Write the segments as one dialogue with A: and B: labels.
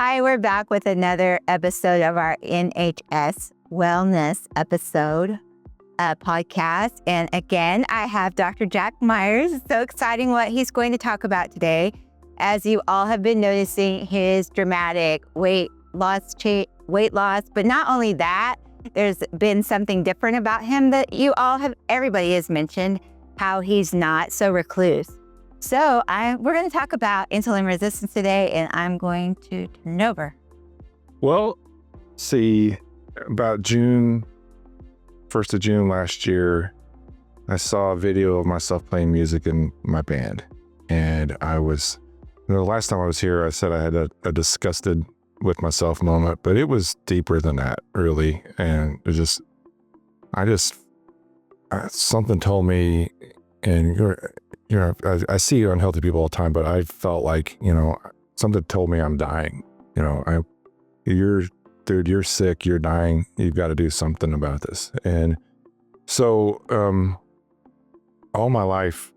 A: Hi, we're back with another episode of our NHS Wellness podcast. And again, I have Dr. Jack Myers. It's so exciting what he's going to talk about today. As you all have been noticing, his dramatic weight loss, but not only that, there's been something different about him that everybody has mentioned, how he's not so recluse. So we're going to talk about insulin resistance today, and I'm going to turn it over.
B: Well, see, about 1st of June last year, I saw a video of myself playing music in my band. And the last time I was here, I said I had a disgusted with myself moment, but it was deeper than that, really. And something told me, and I see unhealthy people all the time, but I felt like, something told me I'm dying. You're sick, you're dying, you've got to do something about this. And so all my life,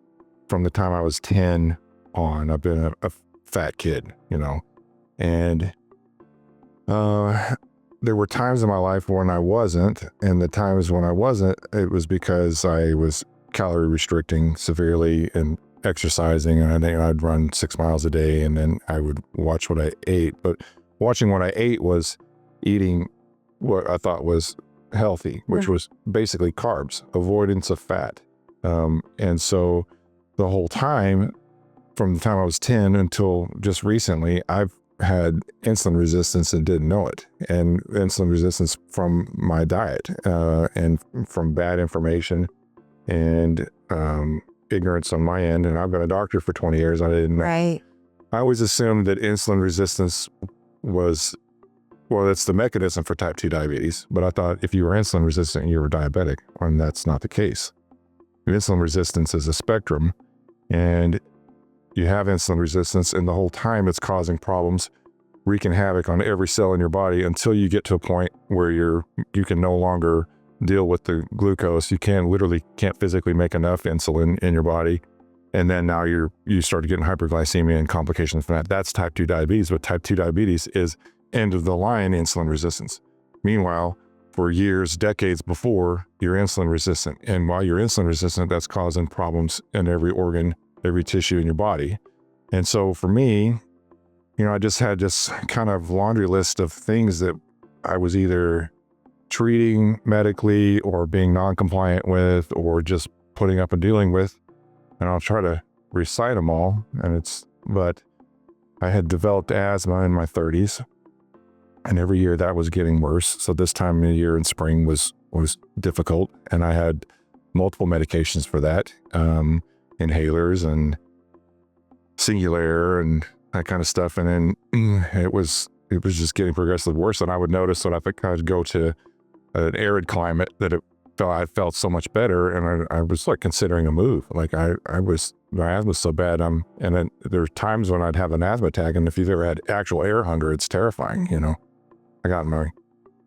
B: from the time I was 10 on, I've been a fat kid, and there were times in my life when I wasn't, and the times when I wasn't, it was because I was calorie restricting severely and exercising, and I think I'd run 6 miles a day, and then I would watch what I ate. But watching what I ate was eating what I thought was healthy, which was basically carbs, avoidance of fat. And so the whole time, from the time I was 10 until just recently, I've had insulin resistance and didn't know it. And insulin resistance from my diet and from bad information and ignorance on my end. And I've been a doctor for 20 years. I didn't know.
A: Right.
B: I always assumed that insulin resistance it's the mechanism for type 2 diabetes. But I thought if you were insulin resistant, you were diabetic, and that's not the case. Insulin resistance is a spectrum, and you have insulin resistance, and the whole time it's causing problems, wreaking havoc on every cell in your body until you get to a point where you can no longer deal with the glucose. You literally can't physically make enough insulin in your body. And then now you start getting hyperglycemia and complications from that. That's type 2 diabetes, but type 2 diabetes is end of the line insulin resistance. Meanwhile, for years, decades before, you're insulin resistant. And while you're insulin resistant, that's causing problems in every organ, every tissue in your body. And so for me, I just had this kind of laundry list of things that I was either treating medically or being non-compliant with or just putting up and dealing with. And I'll try to recite them all. But I had developed asthma in my 30s. And every year that was getting worse. So this time of the year in spring was difficult. And I had multiple medications for that, inhalers and Singulair and that kind of stuff. And then it was just getting progressively worse. And I would notice that I'd go to an arid climate that I felt so much better. And I was like considering a move. Like my asthma was so bad. And then there were times when I'd have an asthma attack. And if you've ever had actual air hunger, it's terrifying. I got in my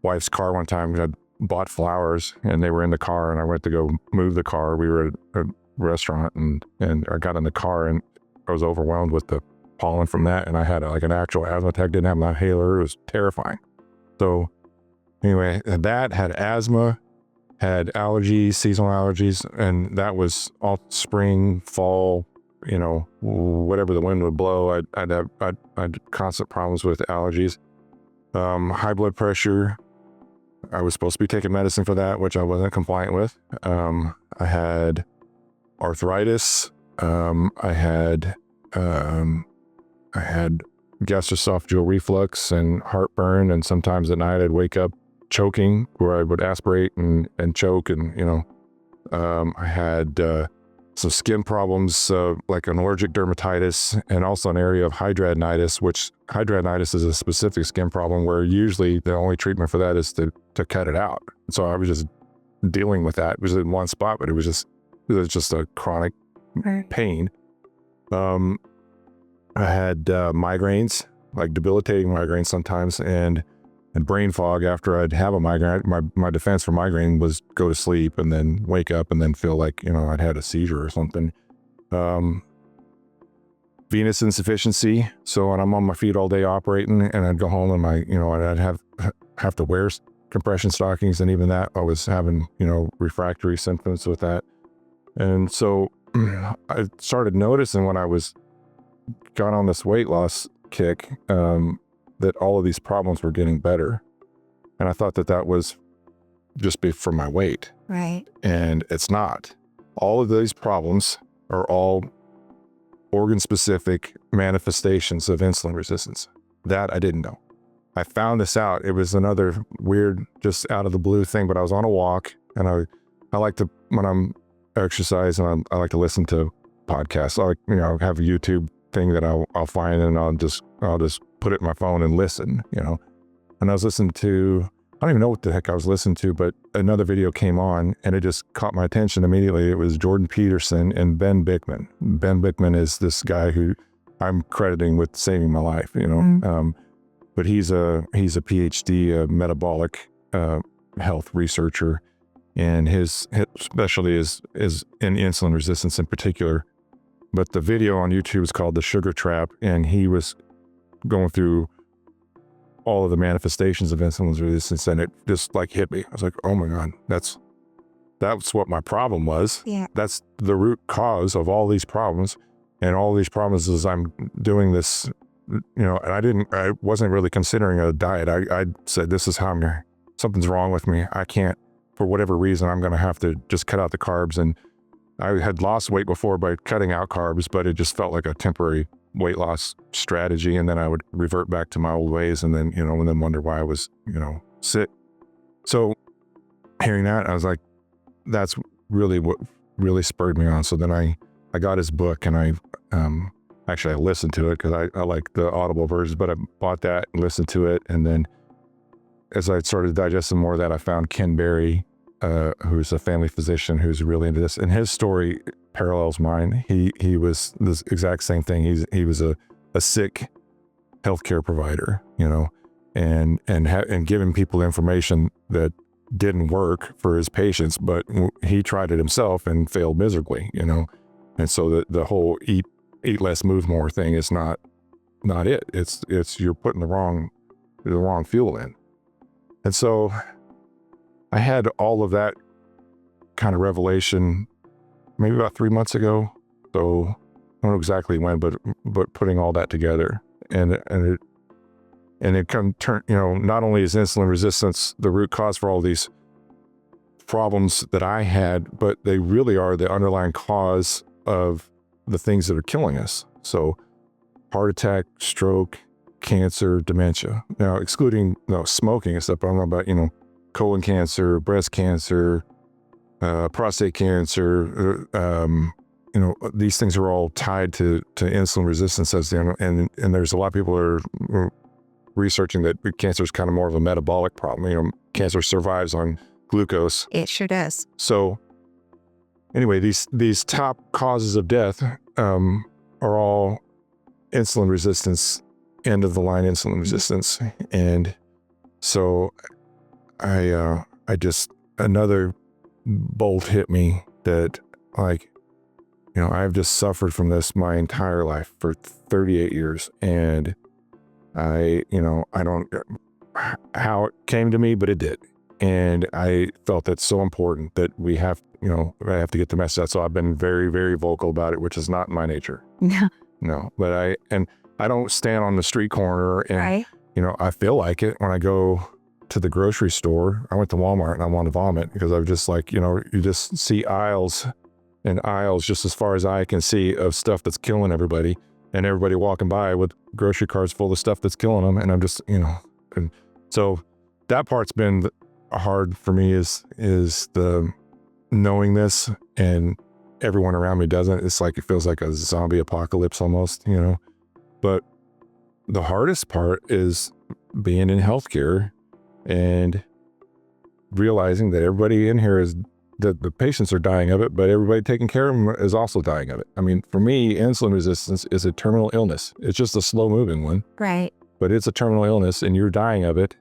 B: wife's car one time. I bought flowers and they were in the car, and I went to go move the car. We were at a restaurant and I got in the car and I was overwhelmed with the pollen from that. And I had an actual asthma attack, didn't have an inhaler. It was terrifying. So anyway, that had asthma, had allergies, seasonal allergies, and that was all spring, fall, whatever the wind would blow. I'd have constant problems with allergies. High blood pressure. I was supposed to be taking medicine for that, which I wasn't compliant with. I had arthritis. I had gastroesophageal reflux and heartburn. And sometimes at night I'd wake up choking, where I would aspirate and choke. And, I had some skin problems, like an allergic dermatitis, and also an area of hidradenitis, which hidradenitis is a specific skin problem where usually the only treatment for that is to cut it out. So I was just dealing with that. It was in one spot, but it was just a chronic pain. I had migraines, like debilitating migraines sometimes, and brain fog after I'd have a migraine. My defense for migraine was go to sleep and then wake up and then feel like, I'd had a seizure or something. venous insufficiency. So when I'm on my feet all day operating, and I'd go home and I'd have to wear compression stockings, and even that I was having, refractory symptoms with that. And so I started noticing when I got on this weight loss kick, that all of these problems were getting better. And I thought that was just for my weight.
A: Right.
B: And it's not. All of these problems are all organ-specific manifestations of insulin resistance. That I didn't know. I found this out. It was another weird, just out of the blue thing, but I was on a walk, and I like to, when I'm exercising, I like to listen to podcasts. I have a YouTube thing that I'll find, and I'll just put it in my phone and listen, And I was listening to, I don't even know what the heck I was listening to, but another video came on, and it just caught my attention immediately. It was Jordan Peterson and Ben Bickman. Ben Bickman is this guy who I'm crediting with saving my life, but he's a PhD, a metabolic health researcher, and his specialty is in insulin resistance in particular. But the video on YouTube is called The Sugar Trap, and he was going through all of the manifestations of insulin resistance, and it just hit me. I was like, oh my God, that's what my problem was.
A: Yeah.
B: That's the root cause of all these problems. And all these problems is I'm doing this, and I wasn't really considering a diet. I said, this is how something's wrong with me. I can't, for whatever reason, I'm going to have to just cut out the carbs. And I had lost weight before by cutting out carbs, but it just felt like a temporary weight loss strategy. And then I would revert back to my old ways, and then, and then wonder why I was, sick. So hearing that, I was like, that's really what really spurred me on. So then I got his book, and I listened to it because I like the Audible versions, but I bought that and listened to it. And then as I started digesting more of that, I found Ken Berry, who's a family physician who's really into this, and his story parallels mine. He was this exact same thing. He was a sick healthcare provider, and giving people information that didn't work for his patients, but he tried it himself and failed miserably, And so the whole eat less, move more thing is not it. It's you're putting the wrong fuel in. And so I had all of that kind of revelation maybe about 3 months ago. So I don't know exactly when, but putting all that together, and it turned, not only is insulin resistance the root cause for all these problems that I had, but they really are the underlying cause of the things that are killing us. So heart attack, stroke, cancer, dementia. Now, excluding smoking and stuff, but I'm about, colon cancer, breast cancer, prostate cancer. These things are all tied to insulin resistance and there's a lot of people who are researching that cancer is kind of more of a metabolic problem. Cancer survives on glucose.
A: It sure does.
B: So anyway, these top causes of death are all insulin resistance, end of the line insulin resistance. And so I just, another bolt hit me that I've just suffered from this my entire life for 38 years. And I don't how it came to me, but it did. And I felt that's so important that I have to get the message out. So I've been very, very vocal about it, which is not my nature. No, but I don't stand on the street corner and,
A: right.
B: I feel like it when I go to the grocery store. I went to Walmart and I want to vomit because I was just you just see aisles and aisles just as far as I can see of stuff that's killing everybody, and everybody walking by with grocery carts full of stuff that's killing them. And I'm just, and so that part's been hard for me is the knowing this, and everyone around me doesn't. It's it feels like a zombie apocalypse almost, but the hardest part is being in healthcare and realizing that everybody in here that the patients are dying of it, but everybody taking care of them is also dying of it. I mean, for me, insulin resistance is a terminal illness. It's just a slow moving one.
A: Right.
B: But it's a terminal illness and you're dying of it.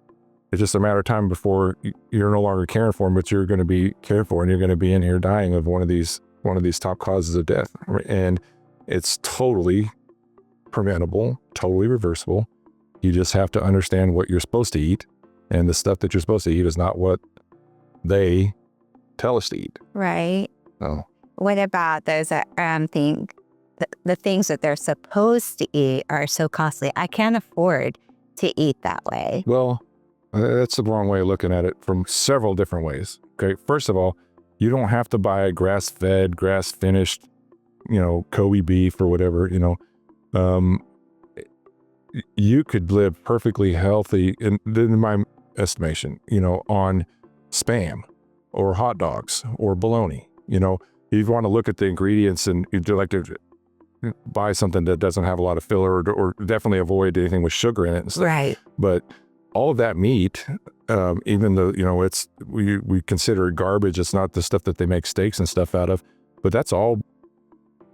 B: It's just a matter of time before you're no longer caring for them, but you're going to be cared for, and you're going to be in here dying of one of these top causes of death. And it's totally preventable, totally reversible. You just have to understand what you're supposed to eat, and the stuff that you're supposed to eat is not what they tell us to eat.
A: Right.
B: Oh,
A: What about those that think the things that they're supposed to eat are so costly? I can't afford to eat that way.
B: well, that's the wrong way of looking at it from several different ways. Okay, first of all, you don't have to buy grass-fed, grass-finished, Kobe beef or whatever. You could live perfectly healthy, in my estimation, on Spam or hot dogs or bologna. If you want to look at the ingredients and you'd like to buy something that doesn't have a lot of filler, or definitely avoid anything with sugar in it and stuff.
A: Right.
B: But all of that meat, even though, it's, we consider it garbage, it's not the stuff that they make steaks and stuff out of, but that's all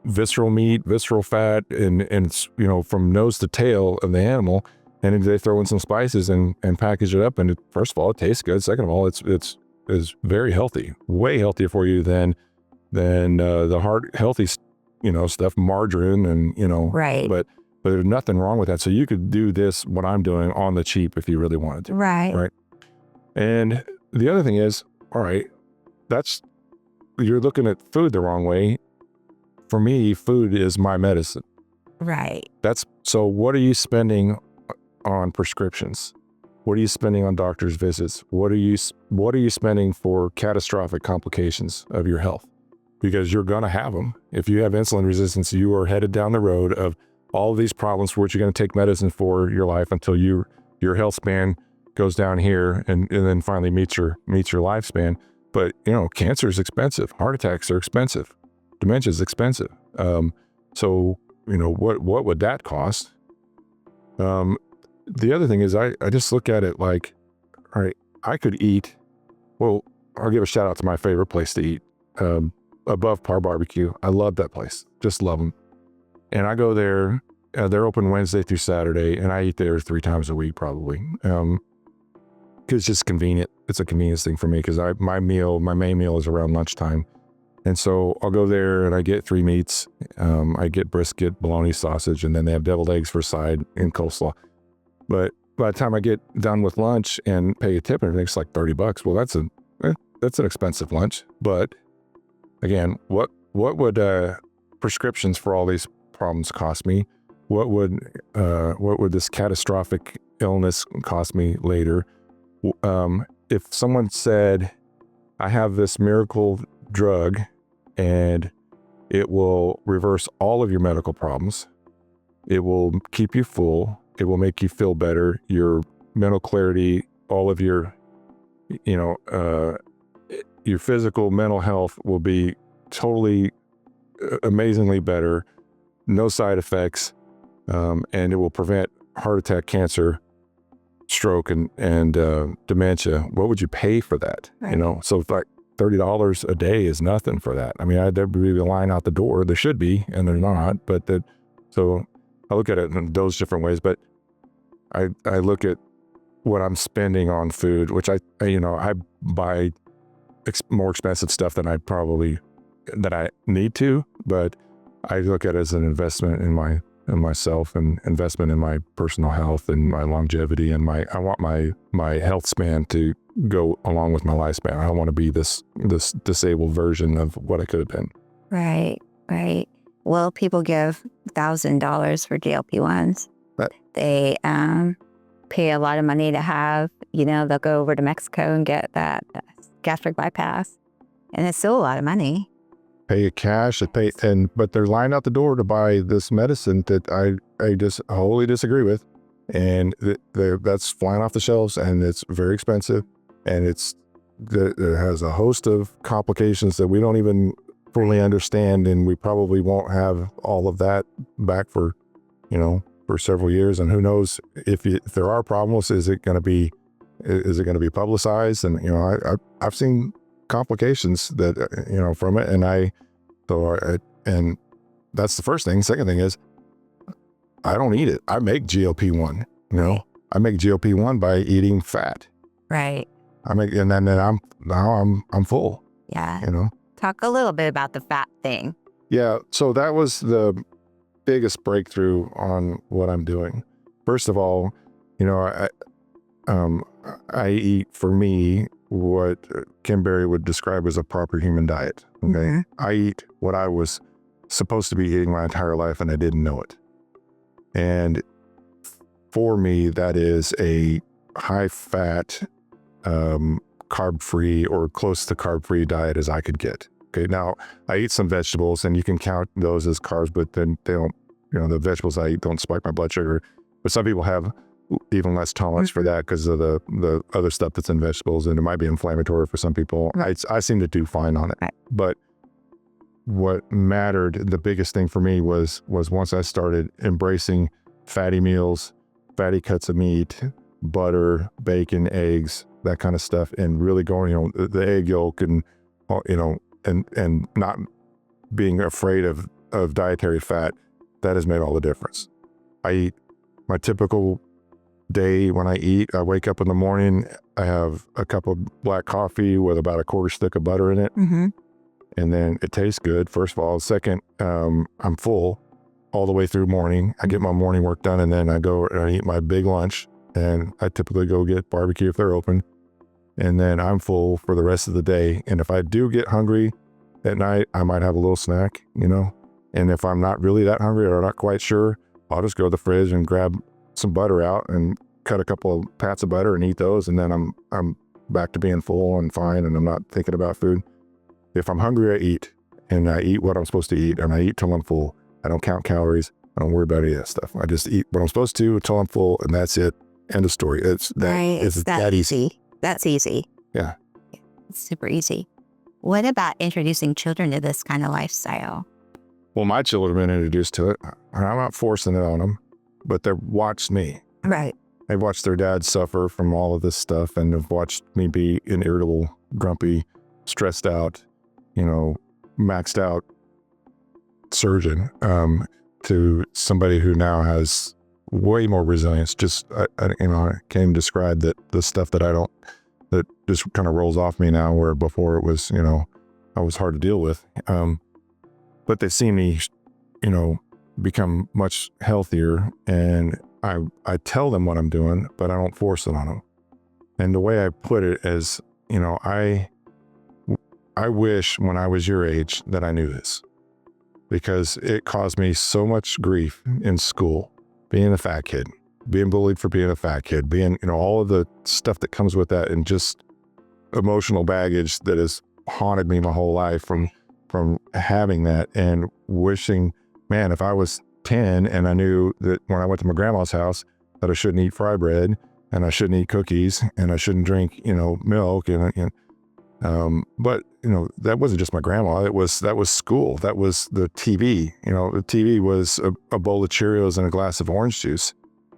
B: visceral meat, visceral fat, and it's, from nose to tail of the animal. And they throw in some spices and package it up. And first of all, it tastes good. Second of all, it's very healthy, way healthier for you than the hard, healthy, stuff, margarine and,
A: Right.
B: But there's nothing wrong with that. So you could do this, what I'm doing, on the cheap if you really wanted to.
A: Right.
B: Right. And the other thing is, all right, you're looking at food the wrong way. For me, food is my medicine.
A: Right.
B: So what are you spending on prescriptions? What are you spending on doctor's visits? What are you spending for catastrophic complications of your health? Because you're going to have them. If you have insulin resistance, you are headed down the road of all of these problems for which you're going to take medicine for your life until your health span goes down here and then finally meets your lifespan. But, cancer is expensive. Heart attacks are expensive. Dementia is expensive. So, what would that cost? The other thing is I just look at it like, all right, I could eat, well, I'll give a shout out to my favorite place to eat, Above Par Barbecue. I love that place. Just love them. And I go there, they're open Wednesday through Saturday, and I eat there 3 times a week probably. Because it's just convenient. It's a convenience thing for me because my main meal is around lunchtime. And so I'll go there and I get 3 meats. I get brisket, bologna, sausage, and then they have deviled eggs for a side and coleslaw. But by the time I get done with lunch and pay a tip and everything, it's like $30. Well, that's an expensive lunch. But again, what would prescriptions for all these problems cost me? What would this catastrophic illness cost me later? If someone said, I have this miracle drug and it will reverse all of your medical problems, it will keep you full, it will make you feel better, your mental clarity, all of your physical, mental health will be totally amazingly better, no side effects, and it will prevent heart attack, cancer, stroke, and dementia. What would you pay for that?
A: Right.
B: So it's like $30 a day is nothing for that. I mean, there'd be a line out the door. There should be, and they're not. So I look at it in those different ways. But I look at what I'm spending on food, which I buy more expensive stuff than I need to, but I look at it as an investment in myself and investment in my personal health and my longevity, and I want my health span to go along with my lifespan. I don't want to be this disabled version of what I could have been.
A: Right. Well, people give $1,000 for GLP-1s. They pay a lot of money to have, they'll go over to Mexico and get that gastric bypass. And it's still a lot of money.
B: Pay cash, but they're lined out the door to buy this medicine that I just wholly disagree with. And that's flying off the shelves, and it's very expensive. And it has a host of complications that we don't even fully understand. And we probably won't have all of that back for several years. And who knows if there are problems, is it going to be publicized? And, I've seen complications that, from it. And that's the first thing. Second thing is, I don't eat it. I make GLP-1, I make GLP-1 by eating fat.
A: Right.
B: And then I'm full.
A: Yeah. Talk a little bit about the fat thing.
B: Yeah. So that was biggest breakthrough on what I'm doing. First of all, you know, I eat, for me, what Kim Berry would describe as a proper human diet. Okay.
A: Mm-hmm.
B: I eat what I was supposed to be eating my entire life, and I didn't know it. And for me, that is a high fat, carb-free or close to carb-free diet as I could get. Okay. Now I eat some vegetables, and you can count those as carbs, but then they don't, you know, the vegetables I eat don't spike my blood sugar. But some people have even less tolerance for that because of the other stuff that's in vegetables, and it might be inflammatory for some people.
A: Right.
B: I seem to do fine on it.
A: Right.
B: But what mattered, the biggest thing for me was once I started embracing fatty meals, fatty cuts of meat, butter, bacon, eggs, that kind of stuff, and really going, you know, the egg yolk, and, you know, and not being afraid of dietary fat, that has made all the difference. I eat my typical day. When I eat, I wake up in the morning, I have a cup of black coffee with about a quarter stick of butter in it.
A: Mm-hmm.
B: And then it tastes good, first of all. Second, I'm full all the way through morning. I get my morning work done, and then I go and I eat my big lunch, and I typically go get barbecue if they're open. And then I'm full for the rest of the day. And if I do get hungry at night, I might have a little snack, you know? And if I'm not really that hungry or not quite sure, I'll just go to the fridge and grab some butter out and cut a couple of pats of butter and eat those. And then I'm back to being full and fine, and I'm not thinking about food. If I'm hungry, I eat, and I eat what I'm supposed to eat, and I eat till I'm full. I don't count calories. I don't worry about any of that stuff. I just eat what I'm supposed to until I'm full, and that's it. End of story. It's that,
A: Right.
B: it's that easy.
A: That's easy.
B: Yeah.
A: It's super easy. What about introducing children to this kind of lifestyle?
B: Well, my children have been introduced to it. I'm not forcing it on them, but they've watched me.
A: Right.
B: They've watched their dad suffer from all of this stuff, and have watched me be an irritable, grumpy, stressed out, you know, maxed out surgeon, to somebody who now has way more resilience. Just, I can't even describe the stuff that just kind of rolls off me now, where before it was, you know, I was hard to deal with. But they see me, you know, become much healthier, and I tell them what I'm doing, but I don't force it on them. And the way I put it is, you know, I wish when I was your age that I knew this, because it caused me so much grief in school, being a fat kid, being bullied for being a fat kid, being, you know, all of the stuff that comes with that, and just emotional baggage that has haunted me my whole life from having that, and wishing, man, if I was 10 and I knew that when I went to my grandma's house that I shouldn't eat fry bread, and I shouldn't eat cookies, and I shouldn't drink, you know, milk, but you know, that wasn't just my grandma. That was school. That was the TV. You know, the TV was a bowl of Cheerios and a glass of orange juice.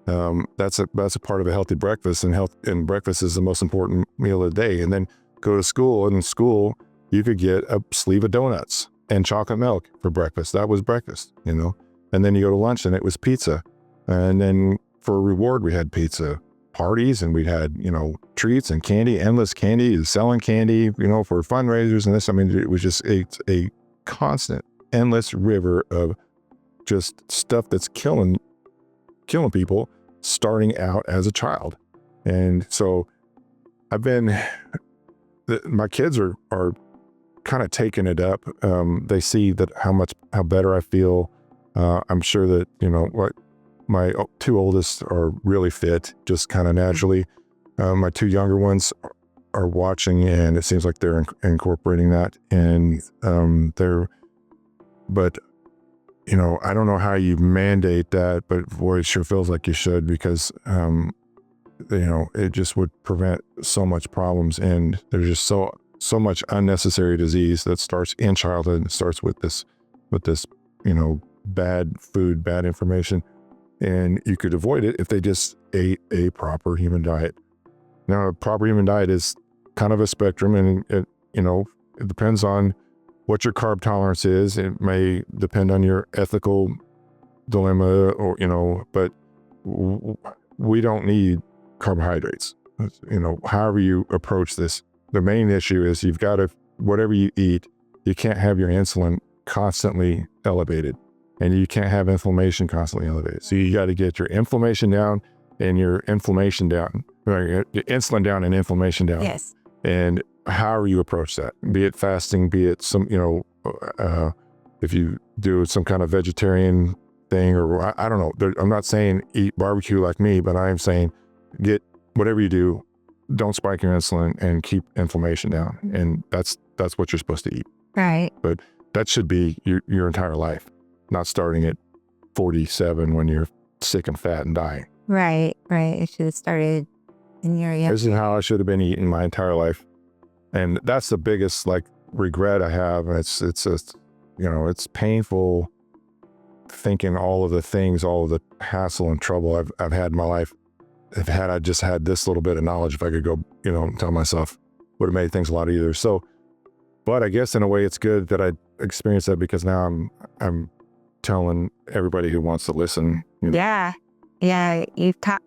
B: That's a part of a healthy breakfast, and breakfast is the most important meal of the day. And then go to school, and in school you could get a sleeve of donuts and chocolate milk for breakfast. That was breakfast, you know. And then you go to lunch, and it was pizza. And then for a reward, we had pizza parties, and we had, you know, treats and candy, endless candy, selling candy, you know, for fundraisers and this. I mean, it was just a constant, endless river of just stuff that's killing people starting out as a child. And so my kids are kind of taking it up. They see that how better I feel. I'm sure that, you know, what my two oldest are really fit, just kind of naturally. My two younger ones are watching, and it seems like they're incorporating that. And but you know, I don't know how you mandate that, but boy, it sure feels like you should, because you know, it just would prevent so much problems. And there's just so much unnecessary disease that starts in childhood, and starts with this, you know, bad food, bad information. And you could avoid it if they just ate a proper human diet. Now, a proper human diet is kind of a spectrum, and it, you know, it depends on what your carb tolerance is. It may depend on your ethical dilemma, or, you know, but we don't need carbohydrates. You know, however you approach this, the main issue is you've got to, whatever you eat, you can't have your insulin constantly elevated. and you can't have inflammation constantly elevated. So you got to get your inflammation down and your inflammation down, or your insulin down and inflammation down.
A: Yes.
B: And however you approach that, be it fasting, be it some, if you do some kind of vegetarian thing, or I don't know. I'm not saying eat barbecue like me, but I am saying get whatever you do, don't spike your insulin and keep inflammation down. And that's what you're supposed to eat.
A: Right.
B: But that should be your entire life, not starting at 47 when you're sick and fat and dying.
A: Right. It should have started in your
B: This is how I should have been eating my entire life. And that's the biggest regret I have. It's just, it's painful thinking all of the things, all of the hassle and trouble I've had in my life. If I just had this little bit of knowledge, if I could go, tell myself, would have made things a lot easier. So, but I guess in a way it's good that I experienced that, because now I'm telling everybody who wants to listen.
A: Yeah. You've taught,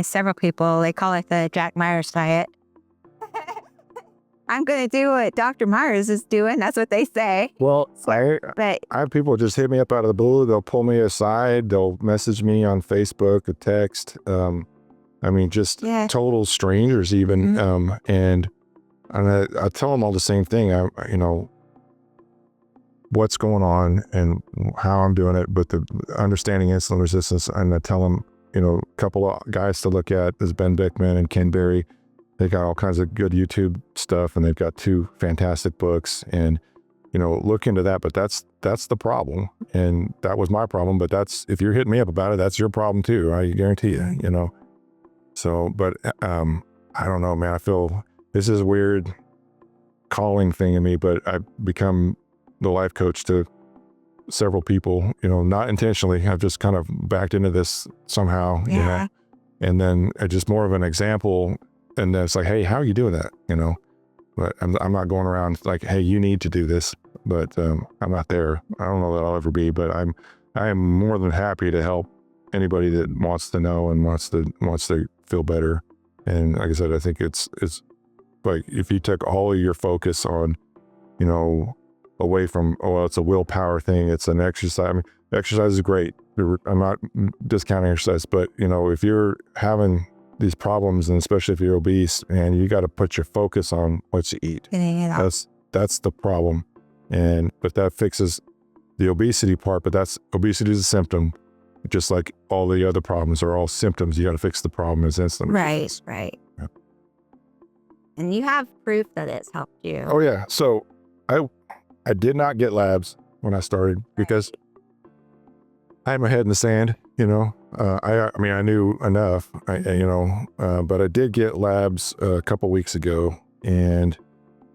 A: several people, they call it the Jack Myers diet. I'm going to do what Dr. Myers is doing. That's what they say.
B: Well,
A: But
B: I have people just hit me up out of the blue. They'll pull me aside. They'll message me on Facebook, a text. Just total strangers even.
A: Mm-hmm.
B: And I tell them all the same thing. What's going on and how I'm doing it, but the understanding insulin resistance. And I tell them, a couple of guys to look at is Ben Bickman and Ken Berry. They got all kinds of good YouTube stuff, and they've got 2 fantastic books, and, look into that. But that's the problem. And that was my problem. But if you're hitting me up about it, that's your problem too. I guarantee you, So, but I don't know, man. I feel this is a weird calling thing in me, but I've become the life coach to several people, not intentionally. I've just kind of backed into this somehow, and then just more of an example. And then it's like, hey, how are you doing that? But I'm not going around like, hey, you need to do this. But I'm not there. I don't know that I'll ever be. But I am more than happy to help anybody that wants to know and wants to feel better. And like I said, I think it's like if you took all of your focus on, away from, it's a willpower thing, it's an exercise. Exercise is great. I'm not discounting exercise, but if you're having these problems, and especially if you're obese, and you got to put your focus on what you eat. That's the problem. But that fixes the obesity part, but obesity is a symptom, just like all the other problems are all symptoms. You got to fix the problem as insulin.
A: Right. Yeah. And you have proof that it's helped you.
B: Oh yeah. So I did not get labs when I started because I had my head in the sand, I knew enough, but I did get labs a couple weeks ago, and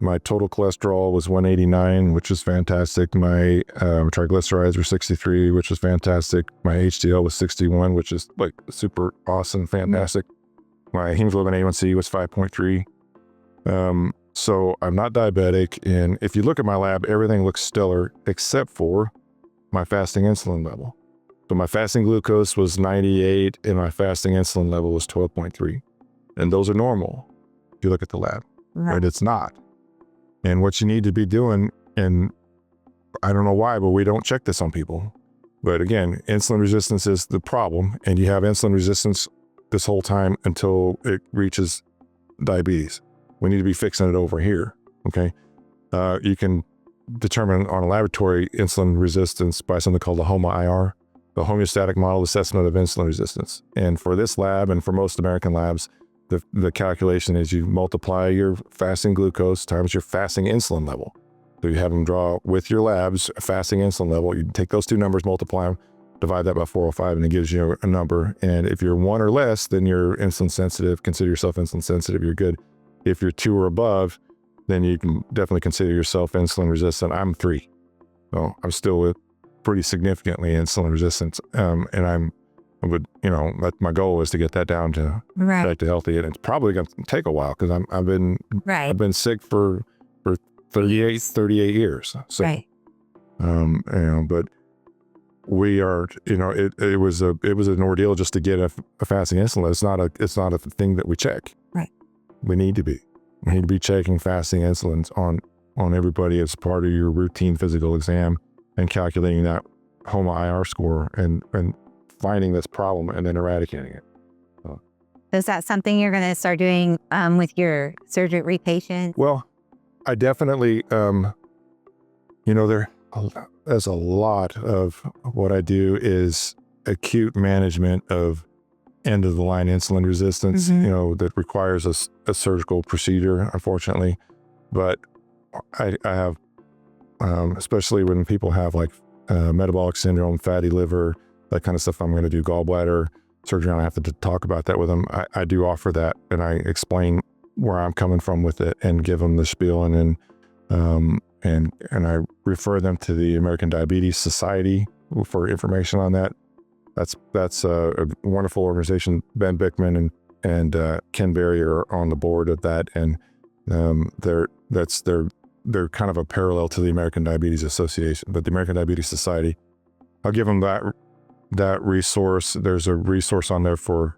B: my total cholesterol was 189, which is fantastic. My triglycerides were 63, which is fantastic. My HDL was 61, which is like super awesome, fantastic. My hemoglobin A1C was 5.3. So I'm not diabetic. And if you look at my lab, everything looks stellar except for my fasting insulin level. So my fasting glucose was 98 and my fasting insulin level was 12.3. And those are normal if you look at the lab, but it's not. And what you need to be doing, and I don't know why, but we don't check this on people. But again, insulin resistance is the problem, and you have insulin resistance this whole time until it reaches diabetes. We need to be fixing it over here, okay? You can determine on a laboratory insulin resistance by something called the HOMA-IR, the homeostatic model assessment of insulin resistance. And for this lab and for most American labs, the calculation is you multiply your fasting glucose times your fasting insulin level. So you have them draw with your labs a fasting insulin level. You take those 2 numbers, multiply them, divide that by 405, and it gives you a number. And if you're 1 or less, then you're insulin sensitive. Consider yourself insulin sensitive. You're good. If you're 2 or above, then you can definitely consider yourself insulin resistant. I'm 3. So I'm still pretty significantly insulin resistant. And my goal is to get that down to back to healthy. And it's probably going to take a while because I've been sick for 38 years. So, but we are, it was an ordeal just to get a fasting insulin. It's not a thing that we check.
A: Right.
B: We need to be checking fasting insulins on everybody as part of your routine physical exam and calculating that HOMA-IR score and finding this problem and then eradicating it.
A: Is that something you're going to start doing with your surgery patients?
B: Well, I definitely, there's a lot of what I do is acute management of end of the line insulin resistance, that requires a surgical procedure, unfortunately. But I have, especially when people have like metabolic syndrome, fatty liver, that kind of stuff, I'm going to do gallbladder surgery. I have to talk about that with them. I do offer that, and I explain where I'm coming from with it and give them the spiel, and then and I refer them to the American Diabetes Society for information on that. That's a wonderful organization. Ben Bickman and Ken Berry are on the board of that, and they're kind of a parallel to the American Diabetes Association, but the American Diabetes Society. I'll give them that resource. There's a resource on there for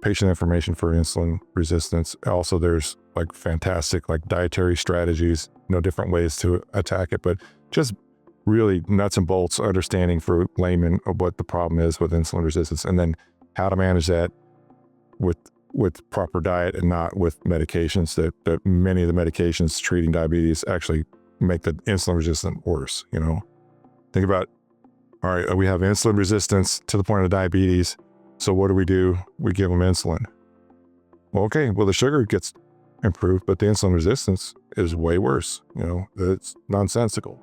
B: patient information for insulin resistance. Also, there's like fantastic like dietary strategies, different ways to attack it, but just really nuts and bolts understanding for laymen of what the problem is with insulin resistance, and then how to manage that with proper diet and not with medications that many of the medications treating diabetes actually make the insulin resistant worse. Think about, all right, we have insulin resistance to the point of diabetes. So what do? We give them insulin. Well, okay, well, the sugar gets improved, but the insulin resistance is way worse. It's nonsensical.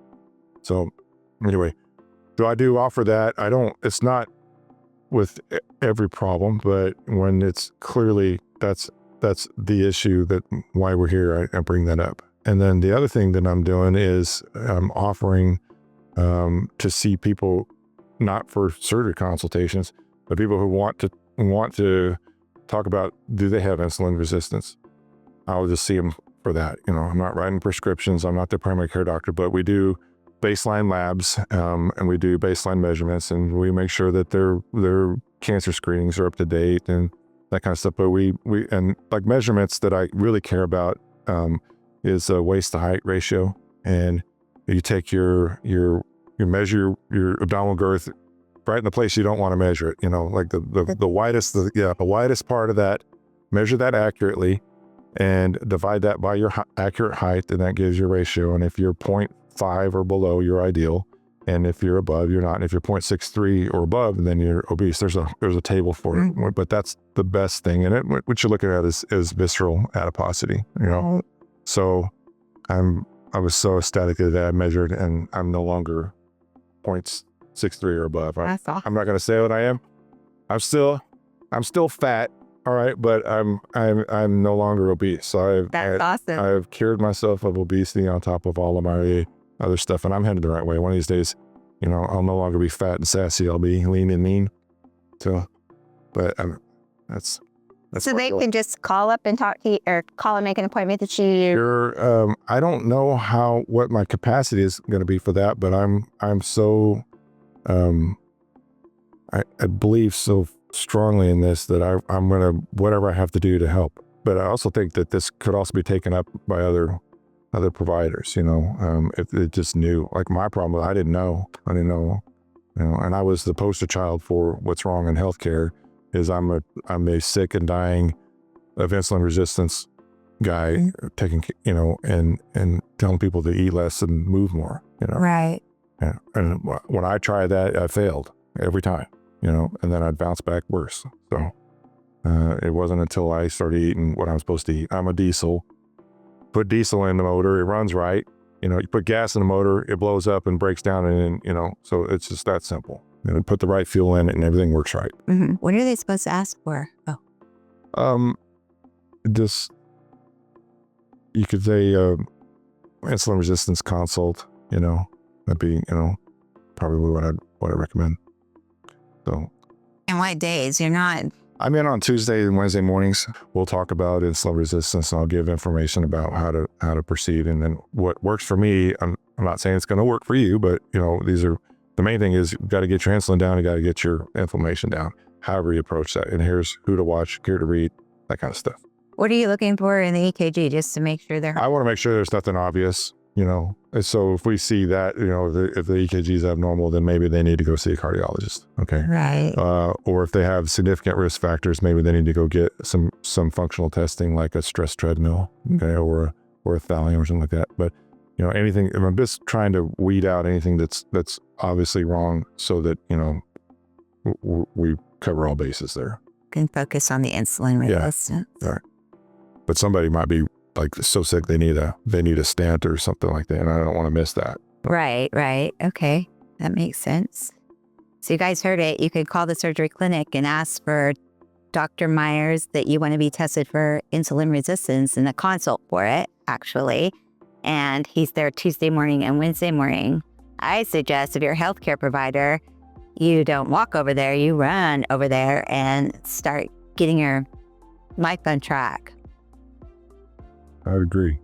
B: So anyway, I do offer that. It's not with every problem, but when it's clearly that's the issue, that why we're here, I bring that up. And then the other thing that I'm doing is I'm offering to see people, not for surgery consultations, but people who want to talk about, do they have insulin resistance? I'll just see them for that. I'm not writing prescriptions. I'm not their primary care doctor, but we do baseline labs, and we do baseline measurements, and we make sure that their cancer screenings are up to date and that kind of stuff. But we and like measurements that I really care about is a waist to height ratio, and you take you measure your abdominal girth right in the place you don't want to measure it. Like the widest part of that, measure that accurately, and divide that by your accurate height, and that gives your ratio. And if you're 0.5 or below, you're ideal, and if you're above, you're not. And if you're 0.63 or above, then you're obese. There's a table for it, but that's the best thing. And what you're looking at is visceral adiposity. So I was so ecstatic that I measured, and I'm no longer 0.63 or above.
A: That's awesome.
B: I'm not going to say what I am. I'm still fat. All right, but I'm no longer obese. So
A: That's awesome.
B: I've cured myself of obesity on top of all of my other stuff, and I'm headed the right way. One of these days, I'll no longer be fat and sassy. I'll be lean and mean. So, but that's.
A: So they can just call up and talk to you, or call and make an appointment to see you.
B: I don't know what my capacity is going to be for that, but I'm so, I believe so strongly in this that I'm going to, whatever I have to do to help. But I also think that this could also be taken up by other providers, if they just knew. Like my problem, I didn't know, and I was the poster child for what's wrong in healthcare. Is I'm a sick and dying of insulin resistance guy, taking, and telling people to eat less and move more,
A: Right.
B: And when I tried that, I failed every time, and then I'd bounce back worse. So it wasn't until I started eating what I'm supposed to eat. I'm a diesel. Put diesel in the motor, it runs right. You put gas in the motor, it blows up and breaks down, and so it's just that simple. Put the right fuel in it, and everything works right.
A: Mm-hmm. What are they supposed to ask for?
B: Just, you could say insulin resistance consult. That'd be probably what I recommend. So.
A: And what days? You're not.
B: I'm in on Tuesday and Wednesday mornings. We'll talk about insulin resistance, and I'll give information about how to proceed, and then what works for me. I'm not saying it's going to work for you, but these are. The main thing is you've got to get your insulin down. You got to get your inflammation down, however you approach that. And here's who to watch, here to read, that kind of stuff.
A: What are you looking for in the EKG just to make sure they're...
B: I want to make sure there's nothing obvious. you know. And so if we see that, you know, if the EKG is abnormal, then maybe they need to go see a cardiologist. Okay.
A: Right.
B: Or if they have significant risk factors, maybe they need to go get some functional testing like a stress treadmill, okay, or a thallium or something like that. But, you know, anything, I'm just trying to weed out anything that's obviously wrong so that, you know, we cover all bases there.
A: Can focus on the insulin resistance.
B: All right. But somebody might be like so sick they need a stent or something like that, and I don't want to miss that.
A: Right. Okay. That makes sense. So you guys heard it. You could call the surgery clinic and ask for Dr. Myers that you want to be tested for insulin resistance and a consult for it, actually. And he's there Tuesday morning and Wednesday morning. I suggest if you're a healthcare provider, you don't walk over there, you run over there and start getting your life on track.
B: I would agree.